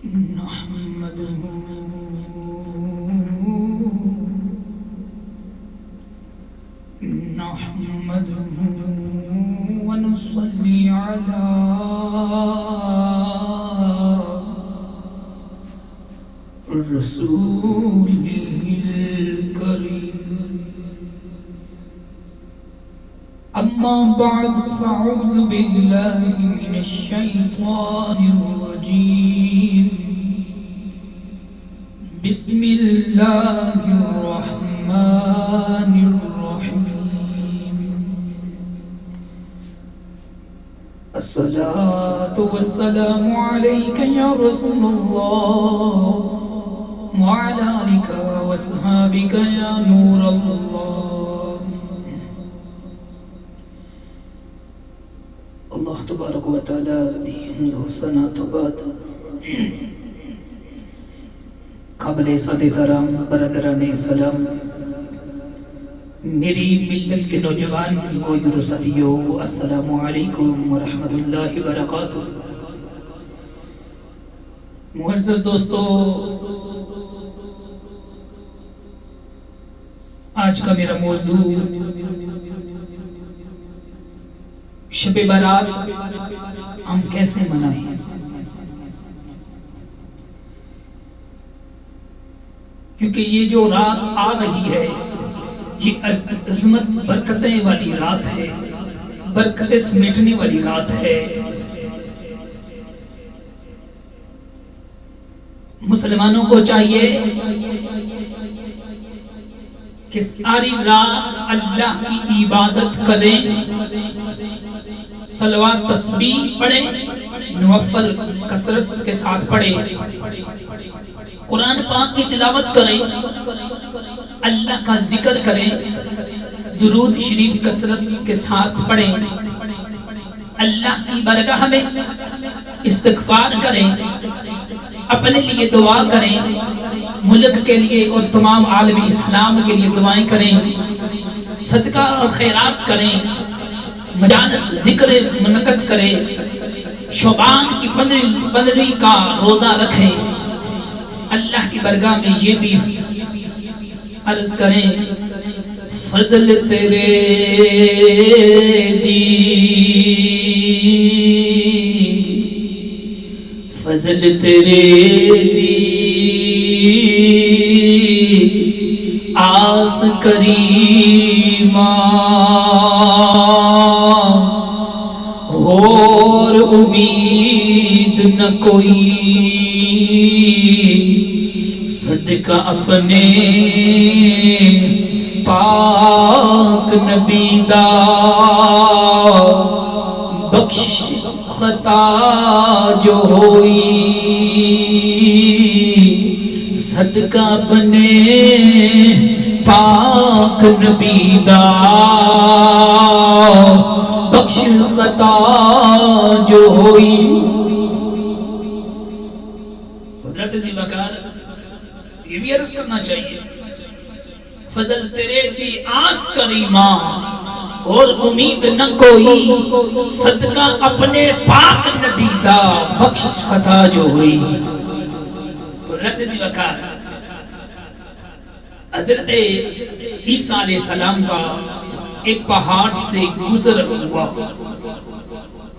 نحمده ونصلي على رسوله الكريم أما بعد فأعوذ بالله من الشيطان الرجيم بسم الله الرحمن الرحيم الصلاة والسلام عليك يا رسول الله وعلى آلك وأصحابك يا نور الله. اللہ تبارک و تعالی دی حمد و ثنا تو بعد قابل صد احترام برادران سلام، میری ملت کے نوجوان گویوں و ساتھیوں، السلام علیکم ورحمۃ اللہ وبرکاتہ. معزز دوستو، آج کا میرا موضوع شب برات ہم کیسے منائیں. کیونکہ یہ جو رات آ رہی ہے یہ عظمت برکتیں والی رات ہے، برکتیں سمیٹنے والی رات ہے. مسلمانوں کو چاہیے کہ ساری رات اللہ کی عبادت کریں، صلوات تسبیح پڑھیں، نوافل کثرت کے ساتھ پڑھیں، قرآن پاک کی تلاوت کریں، اللہ کا ذکر کریں، درود شریف کثرت کے ساتھ پڑھیں، اللہ کی بارگاہ میں استغفار کریں، اپنے لیے دعا کریں، ملک کے لیے اور تمام عالم اسلام کے لیے دعائیں کریں، صدقہ اور خیرات کریں، مجالس ذکر منعقد کریں، شعبان کی 15ویں کا روزہ رکھیں. اللہ کی برگاہ میں یہ بھی عرض کریں، فضل تیرے دی، فضل تیرے دی، آس کریمہ اور امید نہ کوئی، صدقہ اپنے پاک نبی دا، بخش خطا جو ہوئی، صدقہ اپنے پاک نبی دا، بخش خطا جو ہوئی. حضرت ذیبکار یہ بھی عرض کرنا چاہیے، فضل تیرے دی آس کریمہ اور امید نہ کوئی، صدقہ اپنے پاک نبی دا، بخش خطا جو ہوئی. تو حضرت ذیبکار حضرت عیسیٰ علیہ السلام کا ایک پہاڑ سے گزر ہوا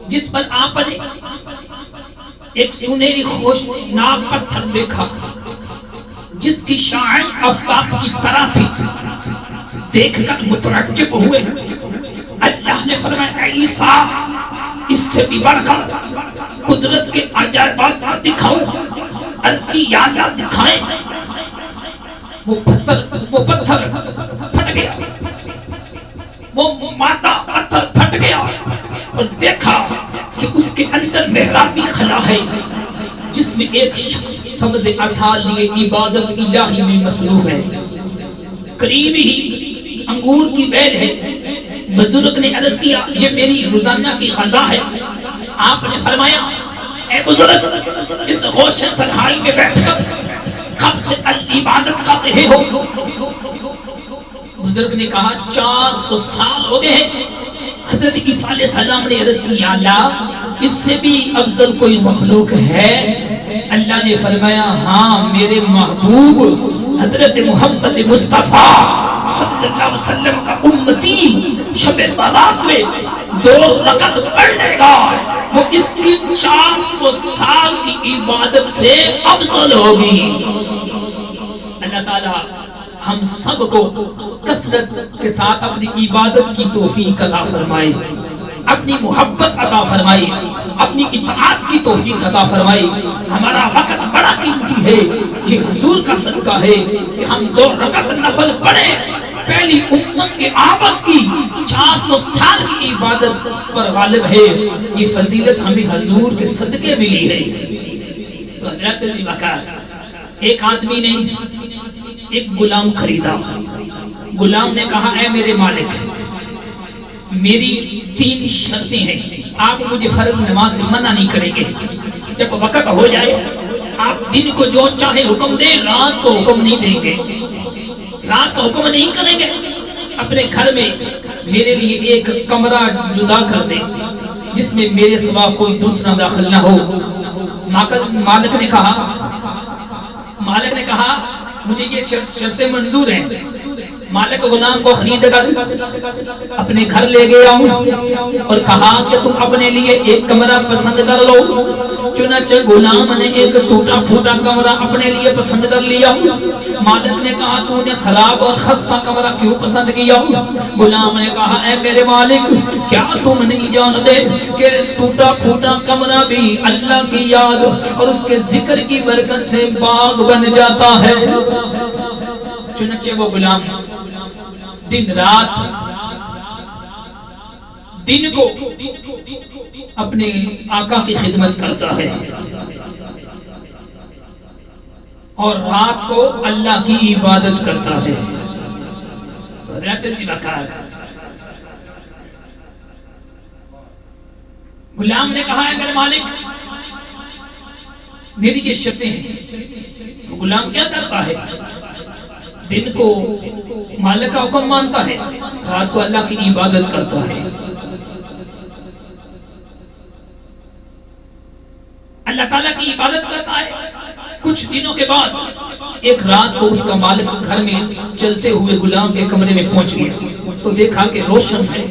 جس پر آپ نے ایک سنہری خوشناک پتھر دیکھا جس کی شعاع آفتاب کی طرح تھی. دیکھ کر متعجب ہوئے. اللہ نے فرمایا، اے عیسیٰ، اس سے بھی بڑھ کر قدرت کے عجائبات دکھاؤ. عرض کی، یا اللہ دکھائیں. وہ پتھر پھٹ گیا، وہ مادہ پتھر پھٹ گیا اور دیکھا کہ اس کے اندر محرابی خلا ہے جس میں ایک شخص سبز عصا لیے عبادت الہی میں مصروف ہے. قریب ہی انگور کی بیل ہے. بزرگ نے عرض کیا، یہ میری روزانہ کی غذا ہے. آپ نے فرمایا، اے بزرگ، اس روشن تنہائی میں بیٹھ کر کب سے عبادت کر رہے ہو؟ بزرگ نے کہا، 400 سال ہو گئے ہیں. حضرت عیسیٰ علیہ السلام نے عرض کی، یا اللہ، اس سے بھی افضل کوئی مخلوق ہے؟ اللہ نے فرمایا ہاں، میرے محبوب حضرت محمد مصطفیٰ صلی اللہ علیہ وسلم کا امتی شب برات میں 2 رکعت پڑھ لے گا، وہ اس کی 400 سال کی عبادت سے افضل ہوگی۔ اللہ تعالیٰ ہم سب کو کثرت کے ساتھ اپنی عبادت کی توفیق عطا فرمائے، اپنی محبت عطا فرمائے، اپنی اطاعت کی توفیق عطا فرمائے۔ ہمارا وقت بڑا قیمتی ہے، یہ حضور کا صدقہ ہے کہ ہم 2 رکعت نفل پڑھیں۔ پہلی امت کے آمد کی 400 سال کی عبادت پر غالب ہے، یہ فضیلت ہمیں حضور کے صدقے ملی ہے۔ تو حضرت ذیوکار، ایک آدمی نے ایک غلام خریدا۔ غلام نے کہا اے میرے مالک، میری 3 شرطیں ہیں، آپ مجھے فرض نماز سے منع نہیں کریں گے۔ جب وقت ہو جائے آپ دن کو جو چاہے حکم دیں، رات کو حکم نہیں دیں گے، رات کو حکم نہیں کریں گے۔ اپنے گھر میں میرے لیے ایک کمرہ جدا کر دیں جس میں میرے سوا کوئی دوسرا داخل نہ ہو۔ مالک نے کہا مجھے یہ شرطیں منظور ہیں۔ مالک غلام کو خرید کر اپنے گھر لے گیا اور کہا کہ تم اپنے لیے ایک کمرہ پسند کر لو۔ چنانچہ غلام نے ایک ٹوٹا پھوٹا کمرہ اپنے لیے پسند کر لیا۔ مالک نے کہا تو نے خراب اور خستہ کمرہ کیوں پسند کیا؟ غلام نے کہا اے میرے مالک، کیا تم نہیں جانتے کہ ٹوٹا پھوٹا کمرہ بھی اللہ کی یاد اور اس کے ذکر کی برکت سے باغ بن جاتا ہے؟ چنانچہ وہ غلام دن رات دن کو اپنے آقا کی خدمت کرتا ہے اور رات کو اللہ کی عبادت کرتا ہے۔ تو حضرت ذیوکار، غلام نے کہا ہے میرے مالک میری یہ شرطیں ہیں۔ غلام کیا کرتا ہے؟ دن کو مالک کا حکم مانتا ہے، رات کو اللہ کی عبادت کرتا ہے۔ اللہ تعالیٰ کی عبادت کرتا ہے۔ کچھ دنوں کے بعد ایک رات کو اس کا مالک گھر میں چلتے ہوئے غلام کے کمرے میں پہنچ گیا تو دیکھا کہ روشن ہے،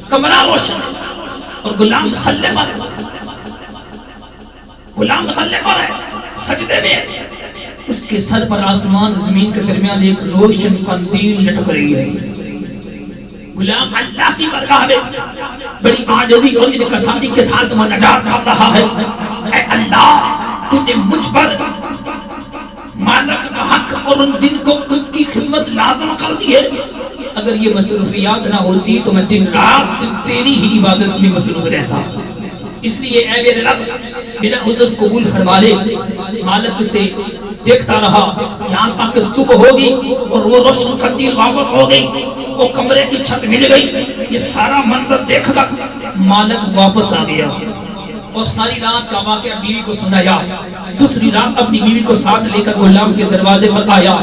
کمرہ روشن ہے اور غلام مسلح پر ہے، سجدے میں ہے۔ اس کے سر پر آسمان زمین کے درمیان ایک روشن قندیل لٹک رہی ہے۔ غلام اللہ کی بارگاہ میں بڑی عاجزی اور انکساری کے ساتھ مناجات کر رہا ہے، اے اللہ تو نے مجھ پر مالک کا حق اور ان دن کو اس کی خدمت لازم کر دی ہے۔ اگر یہ مصروفیات نہ ہوتی تو میں دن رات صرف تیری ہی عبادت میں مصروف رہتا۔ اس لیے اے میرے رب میرا عذر قبول فرما لے۔ مالک سے دیکھتا رہا یہاں تک صبح ہوگی اور وہ روشن قندیل واپس ہو گئی، وہ کمرے کی چھت مل گئی۔ یہ سارا منظر دیکھ کر مالک واپس آ گیا اور ساری رات کا واقعہ بیوی کو سنایا۔ دوسری رات اپنی بیوی کو ساتھ لے کر غلام کے دروازے پر آیا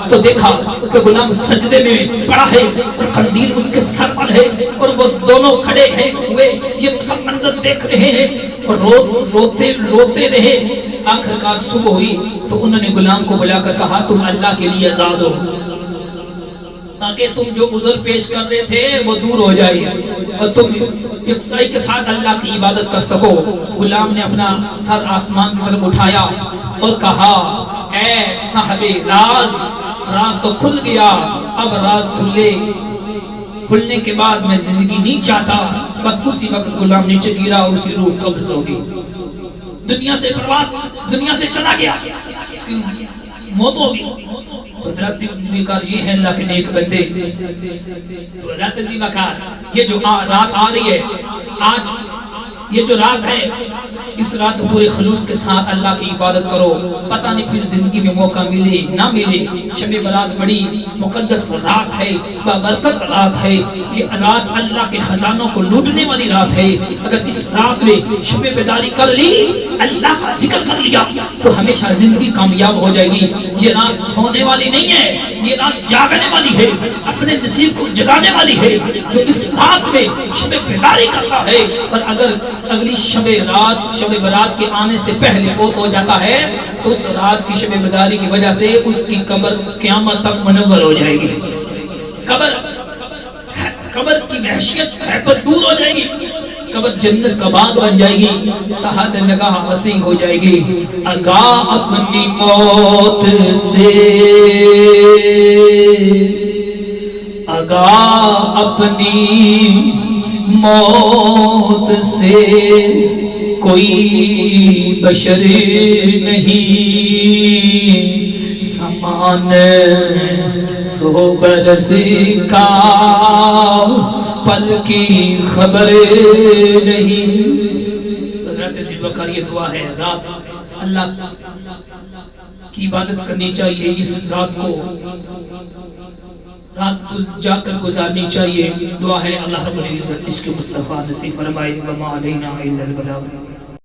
تو دیکھا کہ غلام سجدے میں پڑا ہے اور قندیل اس کے سر پر ہے اور وہ دونوں کھڑے ہیں ہوئے یہ سب منظر دیکھ رہے ہیں اور روتے رہے۔ آخرکار صبح ہوئی تو انہوں نے غلام کو بلا کر کہا تم اللہ کے لیے آزاد ہو تاکہ تم جو عذر پیش کر رہے تھے وہ دور ہو جائے اور تم یکسائی کے ساتھ اللہ کی عبادت کر سکو۔ غلام نے اپنا سر آسمان کی طرف اٹھایا اور کہا اے صاحب راز تو کھل گیا، اب راز کھلنے کے بعد میں زندگی نہیں چاہتا۔ بس اسی وقت غلام نیچے گرا اور اس کی روح قبض ہو گئی، دنیا سے چلا گیا، موت ہو گئی۔ تو حضرت ذیوکار یہ ہے اللہ کے نیک بندے۔ تو حضرت ذیوکار یہ جو رات آ رہی ہے، آج یہ جو رات ہے، اس رات پورے خلوص کے ساتھ اللہ کی عبادت کرو۔ پتہ نہیں پھر زندگی میں موقع ملے نہ ملے۔ شب برات بڑی مقدس رات ہے، بابرکت رات ہے۔ یہ رات اللہ کے خزانوں کو لوٹنے والی رات ہے۔ اگر اس رات میں شب بیداری کر لی، اللہ کا ذکر کر لیا تو ہمیشہ زندگی کامیاب ہو جائے گی۔ یہ رات سونے والی نہیں ہے، یہ رات جاگنے والی ہے، اپنے نصیب کو جگانے والی ہے۔ جو اس رات میں شب بیداری کرتا ہے اور اگر اگلی شب برات کے آنے سے پہلے فوت ہو جاتا ہے تو اس رات کی شب بیداری کی وجہ سے اس کی قبر قیامت تک منور ہو جائے گی. قبر کی وحشیت ہیبت دور ہو جائے گی. قبر جنت کا باغ بن جائے گی. تحت نگاہ وسیع ہو جائے گی. آگاہ اپنی موت سے، آگاہ اپنی موت سے کوئی بشر نہیں. سامان 100 برس کا پل کی خبر نہیں. تو حضرت ذوالفقار یہ دعا ہے، رات اللہ کی عبادت کرنی چاہیے. اس رات کو جا کر گزارنی چاہیے. دعا ہے اللہ رب العزت اس کے مصطفیٰ نصیب فرمائے. وما علینا الا البلاغ.